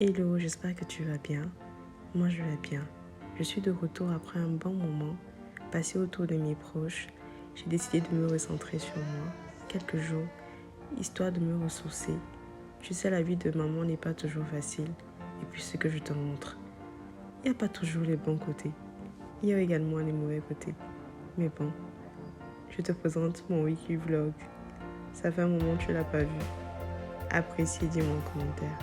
Hello, j'espère que tu vas bien. Moi, je vais bien. Je suis de retour après un bon moment, passé autour de mes proches. J'ai décidé de me recentrer sur moi, quelques jours, histoire de me ressourcer. Tu sais, la vie de maman n'est pas toujours facile. Et puis ce que je te montre, il n'y a pas toujours les bons côtés. Il y a également les mauvais côtés. Mais bon, je te présente mon weekly vlog. Ça fait un moment que tu ne l'as pas vu. Apprécie et dis-moi en commentaire.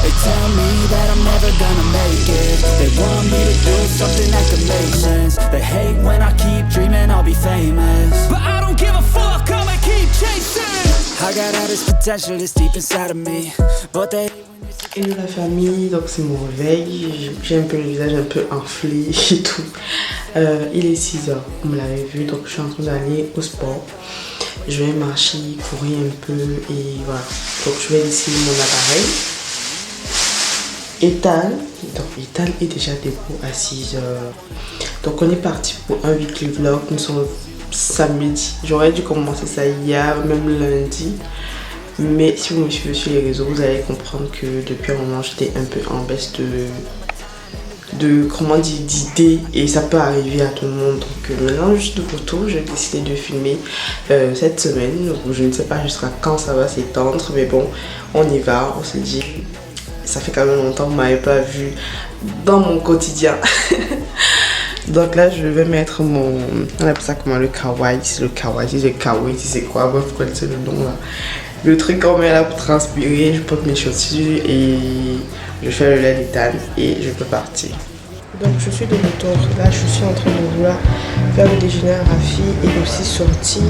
They tell me that I'm never gonna make it. They want me to do something that could make sense. They hate when I keep dreaming I'll be famous, but I don't give a fuck, I'ma keep chasing. I got all this potential that's deep inside of me, but they... Hello la famille, donc c'est mon réveil, j'ai un peu le visage un peu enflé et tout. Il est 6h, vous l'avez vu, donc je suis en train d'aller au sport. Je vais marcher, courir un peu et voilà. Donc je vais laisser mon appareil. Ethan est déjà debout à 6h. Donc on est parti pour un weekly vlog, nous sommes samedi. J'aurais dû commencer ça hier, même lundi. Mais si vous me suivez sur les réseaux, vous allez comprendre que depuis un moment j'étais un peu en baisse d'idées et ça peut arriver à tout le monde. Donc maintenant juste de retour, j'ai décidé de filmer cette semaine. Donc, je ne sais pas jusqu'à quand ça va s'étendre, mais bon, on y va, on se dit. Ça fait quand même longtemps que vous ne m'avez pas vu dans mon quotidien. Donc là je vais mettre mon, on appelle ça comment, le kawaii, c'est quoi, bref, vous connaissez le nom là. Le truc qu'on met là pour transpirer, je porte mes chaussures et je fais le lait d'Ethan et je peux partir. Donc je suis de retour, là je suis en train de vouloir faire le déjeuner à Rafi et aussi sortir.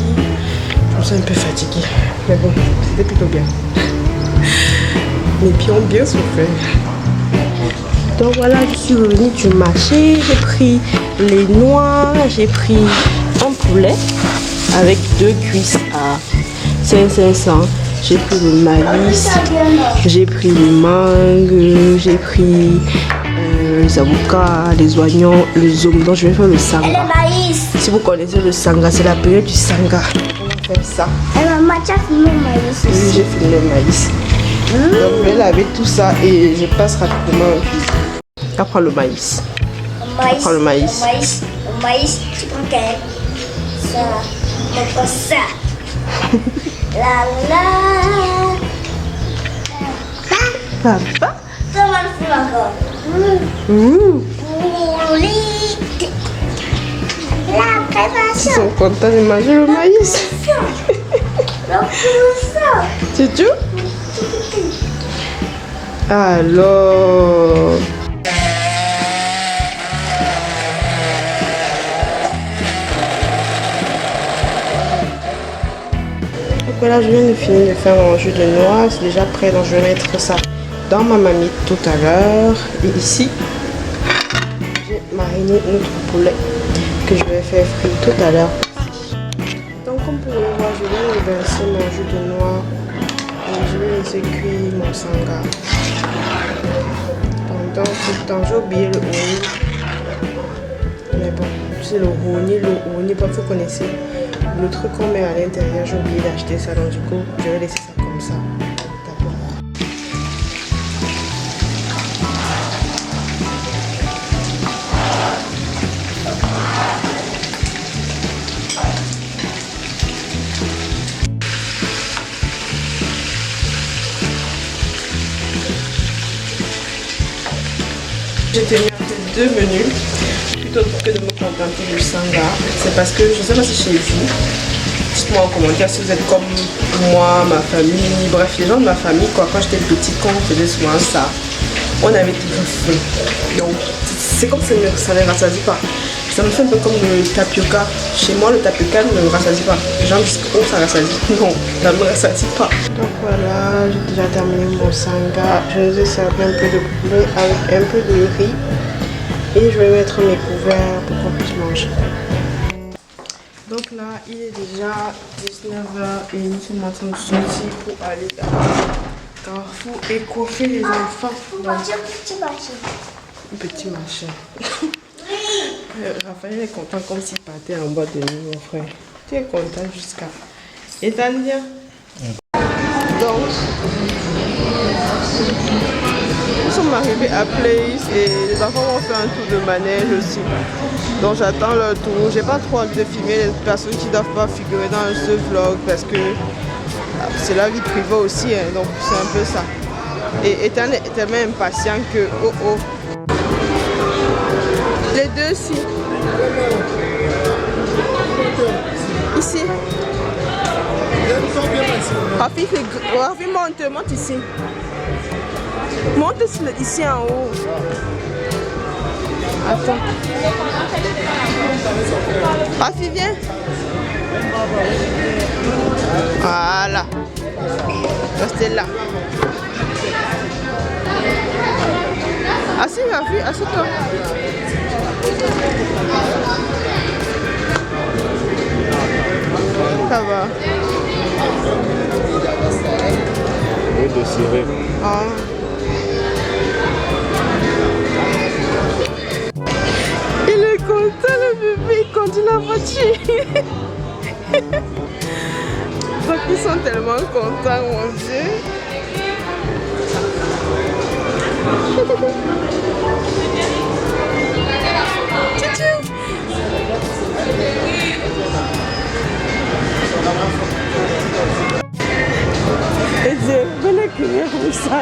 Je me sens un peu fatiguée, mais bon, c'était plutôt bien. Mes pieds ont bien souffert. Donc voilà, je suis revenue du marché, j'ai pris les noix, j'ai pris un poulet avec 2 cuisses à 500. J'ai pris le maïs, j'ai pris les mangues, j'ai pris les avocats, les oignons, le zoom. Donc je vais faire le sanga. Si vous connaissez le sanga, c'est la période du sanga. On va faire ça. Maman, tu as filmé le maïs aussi. Oui, j'ai filmé le maïs. Donc je vais laver tout ça et je passe rapidement en cuisine. Après le maïs. Prends le maïs. Le maïs, tu prends quel? Ça. On prend ça. La la. Papa. Ça va le faire encore. La préparation. Ils sont contents de manger le maïs. C'est tout? Alors. Donc voilà, je viens de finir de faire mon jus de noix, c'est déjà prêt, donc je vais mettre ça dans ma marmite tout à l'heure. Et ici, j'ai mariné notre poulet que je vais faire frire tout à l'heure. Donc comme pour le voir, je viens de verser mon jus de noix et je vais laisser cuire mon sanga. Pendant ce temps, j'ai oublié le honey. Mais bon, c'est le honey, vous connaissez. Le truc qu'on met à l'intérieur, j'ai oublié d'acheter ça, donc du coup, je vais laisser ça comme ça. D'abord. J'ai tenu à faire 2 menus. Plutôt que de me contenter du sanga, c'est parce que je sais pas si chez vous, dites-moi en commentaire si vous êtes comme moi, ma famille, bref les gens de ma famille quoi. Quand j'étais petite, quand on faisait souvent ça, on avait toujours faim. Donc c'est comme ça ne rassasie pas. Ça me fait un peu comme le tapioca. Chez moi le tapioca ne me rassasie pas. Les gens disent que oh, ça rassasie. Non, ça ne me rassasie pas. Donc voilà, j'ai déjà terminé mon sanga. Je nous ai servi un peu de poulet avec un peu de riz. Et je vais mettre mes couverts pour qu'on puisse manger. Donc là, il est déjà 19h et nous sommes en train de sortir pour aller à Carrefour et coiffer les enfants. Donc, petit machin. Raphaël est content comme s'il partait en boîte de nuit, mon frère. Tu es content jusqu'à... Et Tania? Donc, nous sommes arrivés à Place et les enfants vont faire un tour de manège aussi. Donc j'attends leur tour. J'ai pas trop envie de filmer les personnes qui ne doivent pas figurer dans ce vlog parce que c'est la vie privée aussi, hein, donc c'est un peu ça. Et Ethan est tellement impatient que... Oh oh. Les deux ici. Ici. Rafi, monte ici. Monte ici en haut. Attends. Rafi, viens. Voilà. Restez là. Assis, Rafi, assieds-toi. Ça va. Oui, de cirer. Ah. Il est content, le bébé, il conduit la voiture. Donc ils sont tellement contents, mon Dieu. Tchou. Et Dieu, venez crier comme ça.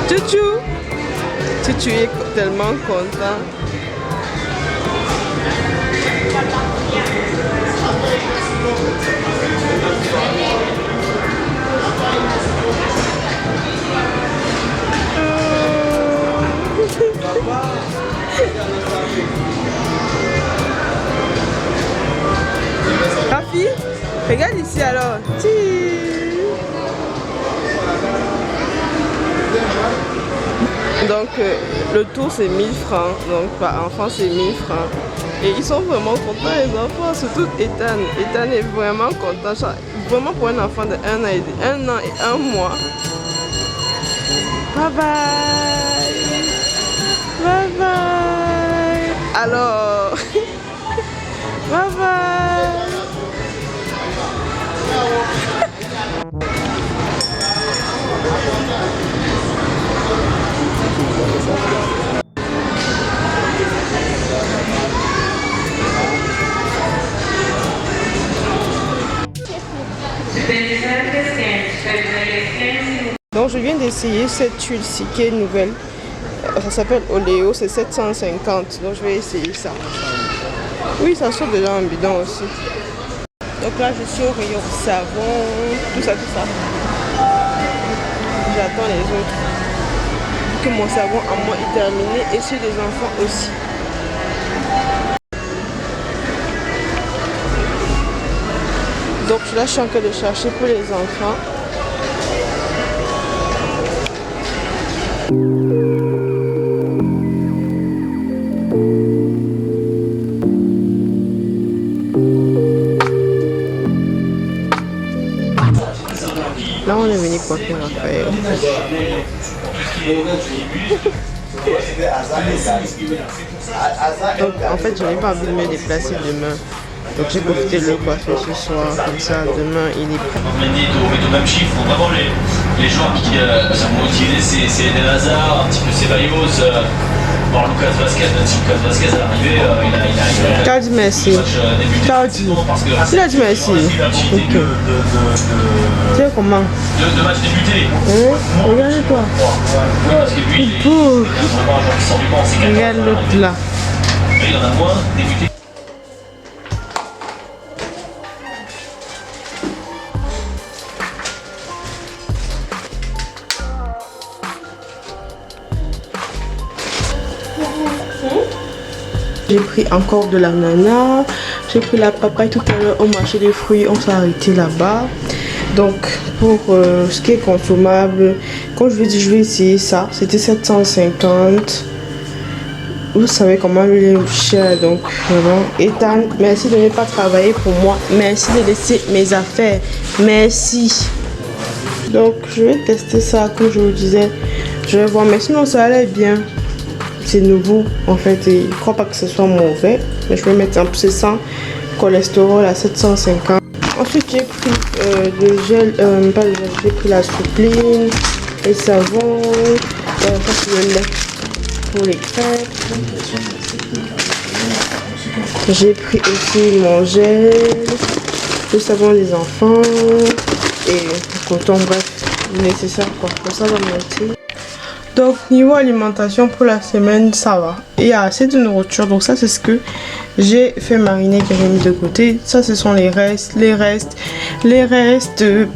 Tchou. Tu es tellement content. Rafi, regarde ici alors. Donc le tour c'est 1000 francs, donc par enfant c'est 1000 francs. Et ils sont vraiment contents les enfants, surtout Ethan. Ethan est vraiment content, vraiment pour un enfant de 1 an et 1 mois. Bye bye. Bye bye. Alors, bye bye. Donc je viens d'essayer cette huile-ci qui est nouvelle. Ça s'appelle Oléo, c'est 750. Donc je vais essayer ça. Oui, ça sort déjà en bidon aussi. Donc là je suis au rayon savon, tout ça. J'attends les autres. Que mon savon à moi est terminé et celui des enfants aussi. Donc là je suis en train de chercher pour les enfants. Là on est venu coiffer Raphaël. Donc en fait je n'ai pas envie de me déplacer demain. Donc j'ai profité de le coiffer ce soir, comme ça demain il est prêt. On met au même chiffre, vraiment les joueurs qui ont utilisé c'est Eden Hazard, un petit peu Ceballos, Lucas Vazquez, même si Lucas Vazquez est arrivé, il a dit merci. Il a dit merci. Ok. Tu sais comment? De matchs débutés. Regarde-toi. Oui, parce que lui, il a vraiment un genre qui sort du banc, c'est 14. Regarde l'autre là. Mais il en a moins débuté. J'ai pris encore de l'ananas, j'ai pris la papaye tout à l'heure au marché des fruits, on s'est arrêté là-bas. Donc pour ce qui est consommable, comme je vous dis, je vais essayer ça, c'était 750. vous savez comment le lait est cher, donc vraiment. Ethan, merci de ne pas travailler pour moi. Merci de laisser mes affaires. Merci. Donc je vais tester ça, comme je vous disais. Je vais voir, mais sinon ça allait bien. C'est nouveau en fait et je ne crois pas que ce soit mauvais. Mais je vais mettre un peu sans cholestérol à 750. Ensuite j'ai pris le gel, pas le gel, j'ai pris la soupline, les savons, ça c'est le lait pour les crêpes. J'ai pris aussi mon gel, le savon des enfants et le coton, bref, nécessaire quoi. Pour ça va monter. Donc niveau alimentation pour la semaine ça va. Il y a assez de nourriture, donc ça c'est ce que j'ai fait mariner, que j'ai mis de côté. Ça ce sont les restes,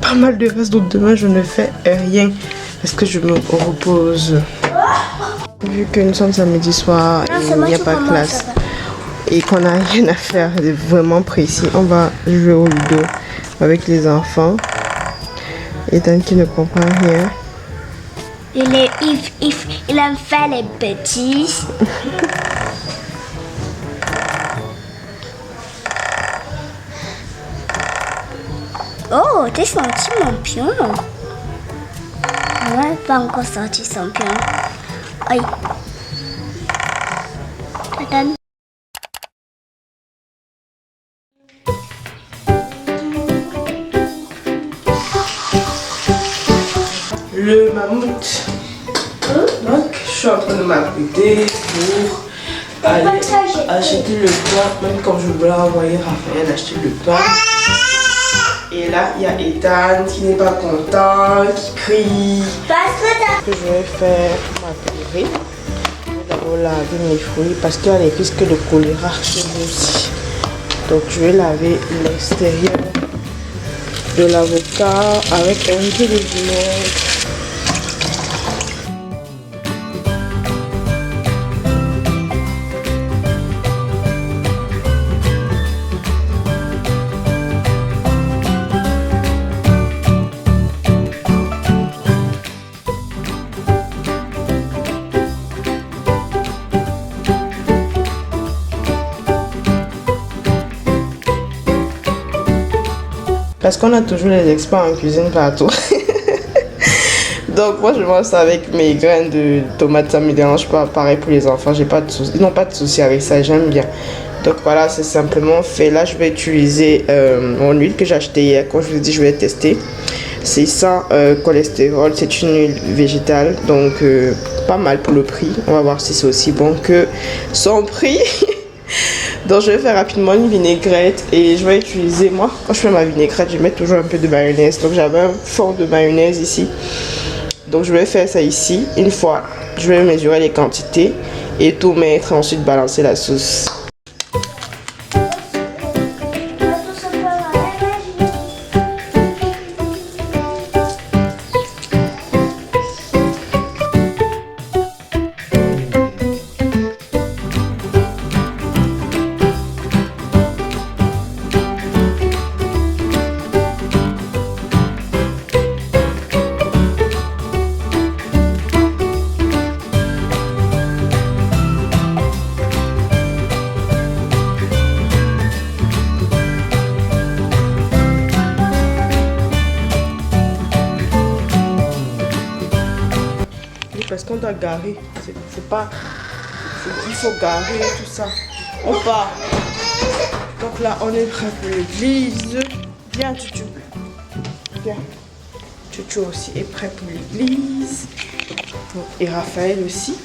pas mal de restes. Donc demain je ne fais rien parce que je me repose. Vu que nous sommes samedi soir et il n'y a pas de classe et qu'on n'a rien à faire de vraiment précis, on va jouer au ludo avec les enfants. Ethan qui ne comprend rien. Il aime faire les bêtises. Oh, t'es sorti mon pion. Ouais, pas encore sorti son pion. Aïe. Attends. Le mammouth. Donc, je suis en train de m'apprêter pour aller acheter le pain. Même quand je voulais envoyer Raphaël acheter le pain. Et là, il y a Ethan qui n'est pas content, qui crie. Ce que je vais faire pour m'appuyer. Je vais d'abord laver mes fruits parce qu'il y a les risques de choléra chez vous aussi. Donc, je vais laver l'extérieur de l'avocat avec un peu de vinaigre. Parce qu'on a toujours les experts en cuisine partout. Donc moi je mange ça avec mes graines de tomates, ça me dérange pas. Pareil pour les enfants, j'ai pas de soucis. Ils n'ont pas de soucis avec ça, j'aime bien. Donc voilà, c'est simplement fait. Là je vais utiliser mon huile que j'ai achetée hier. Comme je vous ai dit, je vais tester. C'est sans cholestérol, c'est une huile végétale. Donc pas mal pour le prix. On va voir si c'est aussi bon que son prix. Donc je vais faire rapidement une vinaigrette et je vais utiliser, moi quand je fais ma vinaigrette je mets toujours un peu de mayonnaise. Donc j'avais un fond de mayonnaise ici. Donc je vais faire ça ici. Une fois je vais mesurer les quantités et tout mettre, ensuite balancer la sauce. Parce qu'on doit garer, c'est pas, il faut garer tout ça. On part. Donc là on est prêt pour l'église. Viens Tutu, viens. Tutu aussi est prêt pour l'église. Et Raphaël aussi.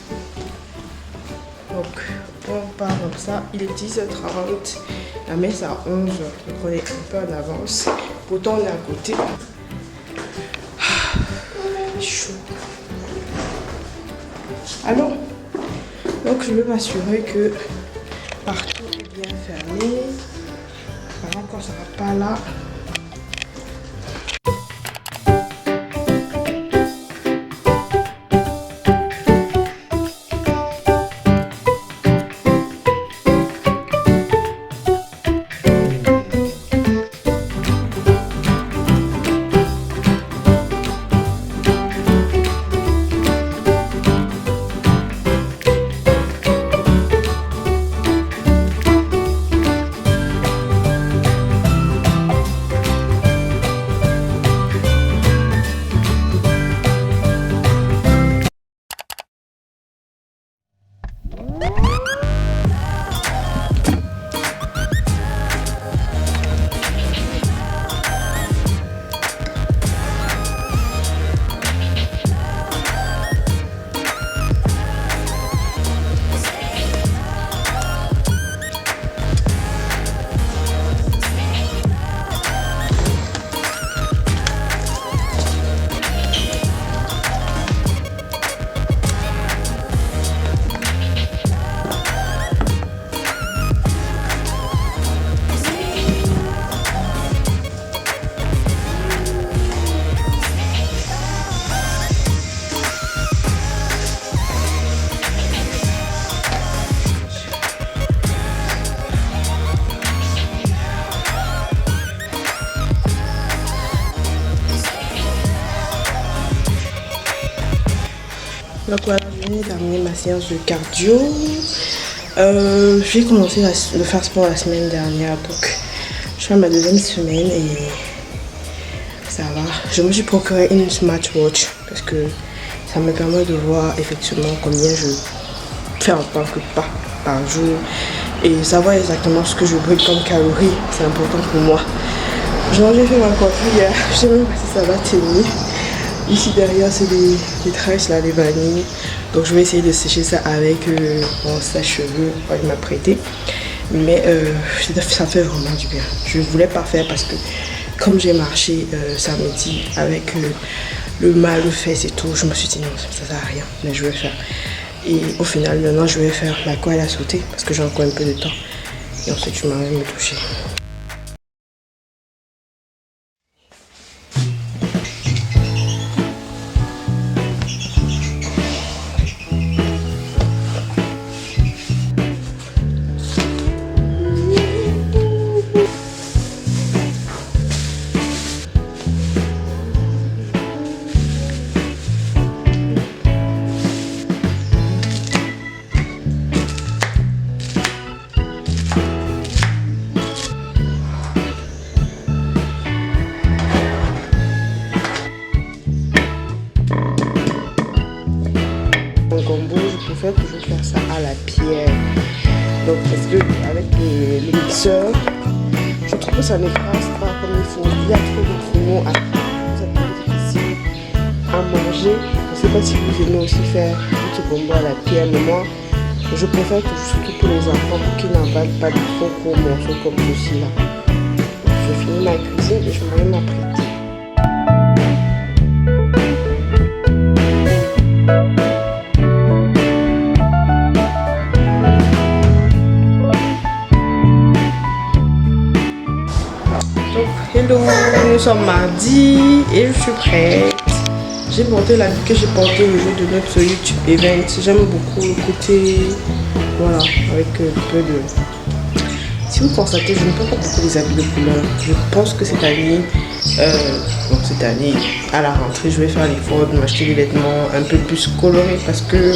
Donc on part comme ça. Il est 10h30. La messe à 11h. Donc on est un peu en avance. Pourtant on est à côté. Chaud. Alors, donc je veux m'assurer que partout est bien fermé. Par contre, ça va pas là. Donc voilà, je viens de terminer ma séance de cardio. J'ai commencé le faire sport la semaine dernière, donc je fais ma deuxième semaine et ça va. Je me suis procuré une smartwatch parce que ça me permet de voir effectivement combien je fais en tant que pas par jour et savoir exactement ce que je brûle comme calories. C'est important pour moi. J'ai fait ma coiffure hier, je sais même pas si ça va tenir. Ici derrière c'est des tresses là, des vanilles. Donc je vais essayer de sécher ça avec mon sèche-cheveux qu'il m'a prêté. Mais ça fait vraiment du bien. Je voulais pas faire parce que comme j'ai marché samedi avec le mal aux fesses et tout, je me suis dit non, ça sert à rien, mais je vais faire. Et au final maintenant je vais faire la colle à sauter parce que j'ai encore un peu de temps. Et ensuite je m'en vais me toucher. Je préfère toujours faire ça à la pierre. Donc parce que avec le mixeur, je trouve que ça n'écrase pas comme il faut. Il y a trop de grumeaux à faire. C'est un peu difficile à manger. Je ne sais pas si vous aimez aussi faire du gombo à la pierre, mais moi je préfère que surtout pour les enfants pour qu'ils n'avalent pas de trop gros morceaux comme ceci là. Donc, je finis ma cuisine et je m'en vais m'apprêter. Hello, nous sommes mardi et je suis prête. J'ai porté l'habit que j'ai porté le jour de notre YouTube event. J'aime beaucoup le côté, voilà, avec un peu de... Si vous constatez, je ne porte pas beaucoup des habits de couleur. Je pense que cette année, à la rentrée, je vais faire l'effort de m'acheter des vêtements un peu plus colorés parce que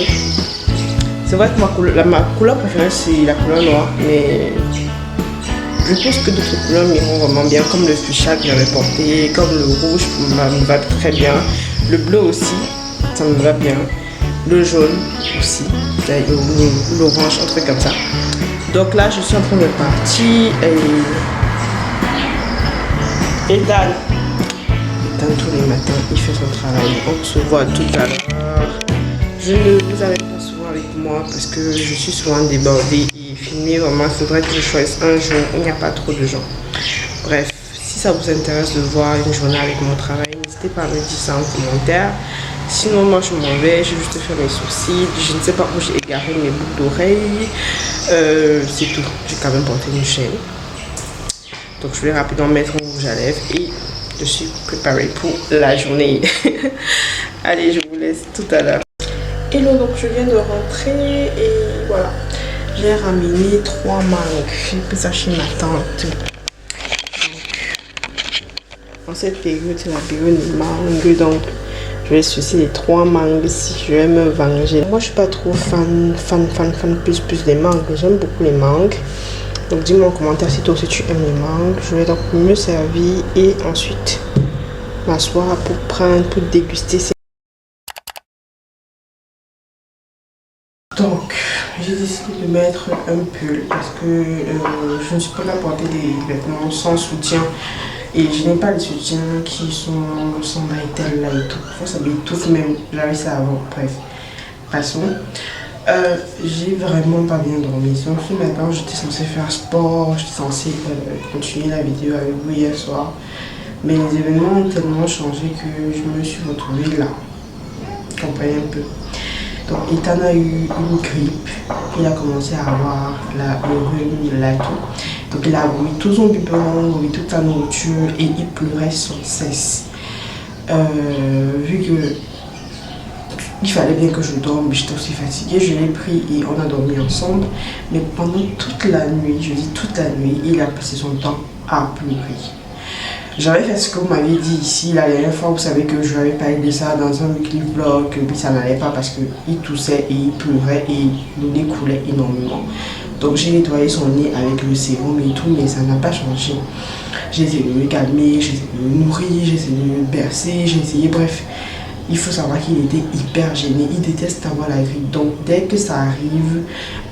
c'est vrai que ma couleur préférée c'est la couleur noire, mais je pense que d'autres couleurs m'iront vraiment bien, comme le fuchsia que j'avais porté, comme le rouge me va très bien, le bleu aussi, ça me va bien, le jaune aussi, l'orange, un truc comme ça. Donc là, je suis en train de partir et Dan tous les matins, il fait son travail. On se voit tout à l'heure. Je ne vous avais pas souvent avec moi parce que je suis souvent débordée. Filmer vraiment, il faudrait que je choisisse un jour où il n'y a pas trop de gens. Bref, si ça vous intéresse de voir une journée avec mon travail, n'hésitez pas à me dire ça en commentaire. Sinon moi je m'en vais, je vais juste faire mes sourcils, je ne sais pas où j'ai égaré mes boucles d'oreilles, c'est tout. J'ai quand même porté une chaîne, donc je vais rapidement mettre mon rouge à lèvres et je suis préparée pour la journée. Allez, je vous laisse tout à l'heure. Hello, donc je viens de rentrer et voilà. J'ai ramené 3 mangues. J'ai pris ça chez ma tante. En cette période, c'est la période des mangues. Donc, je vais sucer les 3 mangues si je vais me venger. Moi, je suis pas trop fan plus des mangues. J'aime beaucoup les mangues. Donc, dis-moi en commentaire si toi aussi tu aimes les mangues. Je vais donc me servir et ensuite m'asseoir pour déguster ces. Donc, j'ai décidé de mettre un pull parce que je ne suis pas là pour porter des vêtements sans soutien et je n'ai pas les soutiens qui sont sans bretelles là et tout. Il faut s'habiller tout, même j'avais ça avant. Bref, passons. J'ai vraiment pas bien dormi. Ce matin, j'étais censée faire sport, j'étais censée continuer la vidéo avec vous hier soir, mais les événements ont tellement changé que je me suis retrouvée là. Vous comprenez un peu. Donc Ethan a eu une grippe, il a commencé à avoir le rhume, la toux. Donc il a vomi tout son biberon, vomi toute sa nourriture et il pleurait sans cesse. Vu que il fallait bien que je dorme, mais j'étais aussi fatiguée, je l'ai pris et on a dormi ensemble. Mais pendant toute la nuit, je dis toute la nuit, il a passé son temps à pleurer. J'avais fait ce que vous m'avez dit ici la dernière fois. Vous savez que je n'avais parlé de ça dans un weekly vlog, puis ça n'allait pas parce qu'il toussait et il pleurait et le nez coulait énormément. Donc j'ai nettoyé son nez avec le sérum et tout, mais ça n'a pas changé. J'ai essayé de me calmer, j'ai essayé de me nourrir, j'ai essayé de me bercer, j'ai essayé, bref. Il faut savoir qu'il était hyper gêné, il déteste avoir la grippe. Donc dès que ça arrive,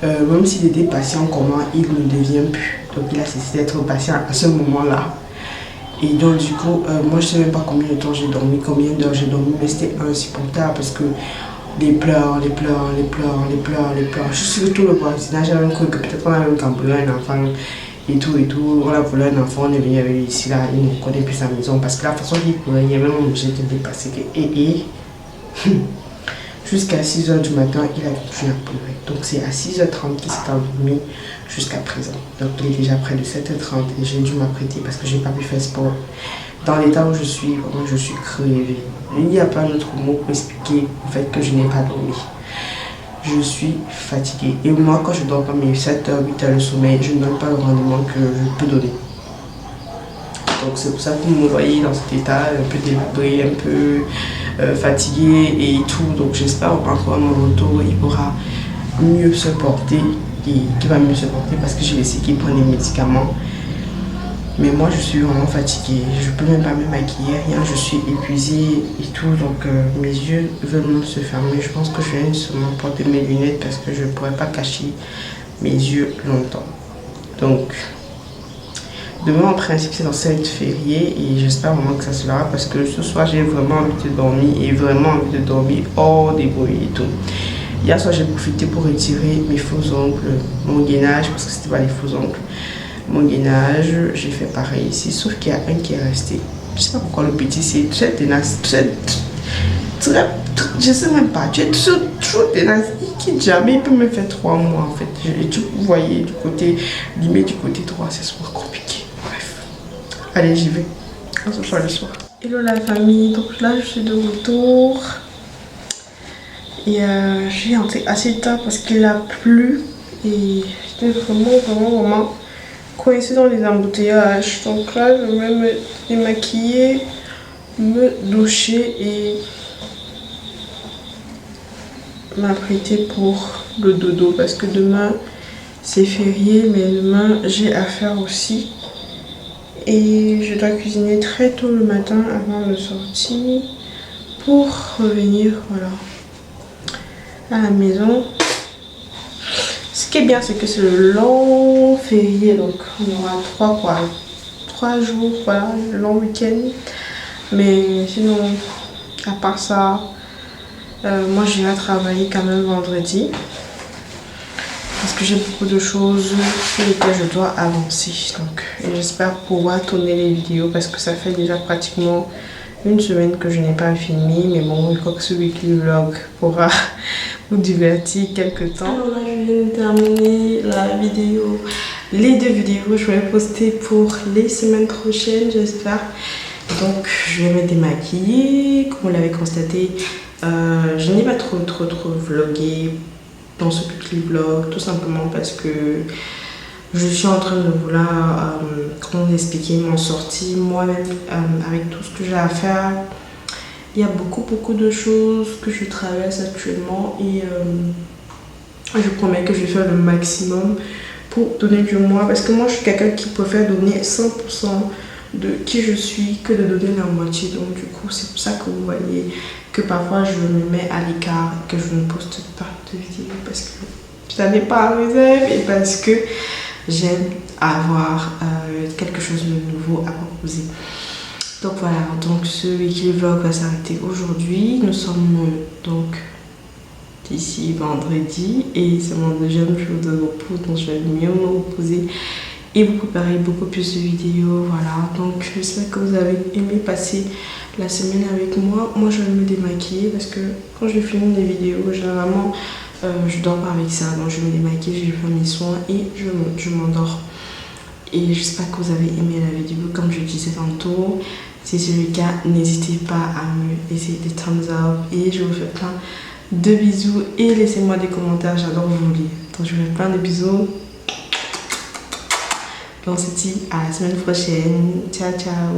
même s'il était patient comment, il ne devient plus. Donc il a cessé d'être patient à ce moment-là. Et donc du coup, moi je ne sais même pas combien de temps j'ai dormi, combien d'heures j'ai dormi, mais c'était insupportable parce que les pleurs. Je suis sur tout le voisinage, j'avais même cru que peut-être on avait même cambriolé un enfant et tout. On a volé un enfant, on est venu avec lui ici là, il ne connaît plus sa maison parce que la façon qu'il pleurait, il y a même obligé de dépasser que jusqu'à 6h du matin, il a continué à pleurer. Donc c'est à 6h30 qu'il s'est endormi jusqu'à présent. Donc il est déjà près de 7h30 et j'ai dû m'apprêter parce que j'ai pas pu faire sport. Dans l'état où je suis, vraiment je suis crevée. Il n'y a pas d'autre mot pour expliquer le fait que je n'ai pas dormi. Je suis fatiguée. Et moi, quand je dors comme mes 7h, 8h de sommeil, je ne donne pas le rendement que je peux donner. Donc c'est pour ça que vous me voyez dans cet état, un peu délabré, un peu fatigué et tout. Donc j'espère encore mon retour, il pourra mieux se porter. Et qu'il va mieux se porter parce que j'ai laissé qu'il prenne des médicaments. Mais moi je suis vraiment fatiguée, je peux même pas me maquiller, rien, je suis épuisée et tout, donc mes yeux veulent même se fermer. Je pense que je viens seulement porter mes lunettes parce que je ne pourrais pas cacher mes yeux longtemps. Donc demain en principe c'est dans cette férié et j'espère vraiment que ça se verra parce que ce soir j'ai vraiment envie de dormir et vraiment envie de dormir hors des bruits et tout. Hier soir j'ai profité pour retirer mes faux ongles, mon gainage parce que c'était pas les faux ongles. Mon gainage, j'ai fait pareil ici, sauf qu'il y a un qui est resté. Je sais pas pourquoi le petit c'est très ténace, je sais même pas, tu es trop ténace, il quitte jamais, il peut me faire 3 mois en fait. Vous voyez du côté limite du côté droit, c'est souvent compliqué. Bref, allez j'y vais, on se voit le soir. Hello la famille, donc là je suis de retour. Et j'ai entré assez tard parce qu'il a plu et j'étais vraiment coincée dans les embouteillages. Donc là je vais me démaquiller, me doucher et m'apprêter pour le dodo parce que demain c'est férié, mais demain j'ai à faire aussi et je dois cuisiner très tôt le matin avant de sortir pour revenir à la maison. Ce qui est bien c'est que c'est le long férié, donc on aura 3 jours, voilà, le long week-end. Mais sinon à part ça, moi j'irai travailler quand même vendredi parce que j'ai beaucoup de choses sur lesquelles je dois avancer. Donc j'espère pouvoir tourner les vidéos parce que ça fait déjà pratiquement une semaine que je n'ai pas filmé, mais bon, je crois que ce weekly vlog pourra vous divertir quelques temps. Alors là, je viens de terminer la vidéo, les 2 vidéos je vais poster pour les semaines prochaines, j'espère. Donc, je vais me démaquiller, comme vous l'avez constaté. Je n'ai pas trop vlogué dans ce weekly vlog, tout simplement parce que je suis en train de vouloir, comment expliquer, m'en sortir moi-même avec tout ce que j'ai à faire. Il y a beaucoup de choses que je traverse actuellement et je promets que je vais faire le maximum pour donner du moi. Parce que moi, je suis quelqu'un qui préfère donner 100% de qui je suis que de donner la moitié. Donc du coup, c'est pour ça que vous voyez que parfois je me mets à l'écart, que je ne poste pas de vidéos parce que ça n'est pas en réserve et parce que j'aime avoir quelque chose de nouveau à proposer. Donc voilà, donc ce weekly vlog va s'arrêter aujourd'hui. Nous sommes donc ici vendredi et c'est mon 2e jour de repos, donc je vais mieux me reposer et vous préparer beaucoup plus de vidéos. Voilà, donc j'espère que vous avez aimé passer la semaine avec moi. Moi je vais me démaquiller parce que quand je filme des vidéos, généralement je dors pas avec ça, donc je vais me démaquiller, je vais faire mes soins et je m'endors. Et j'espère que vous avez aimé la vidéo comme je disais tantôt. Si c'est le cas, n'hésitez pas à me laisser des thumbs up et je vous fais plein de bisous et laissez-moi des commentaires, j'adore vous lire. Donc je vous fais plein de bisous. On se dit à la semaine prochaine. Ciao ciao.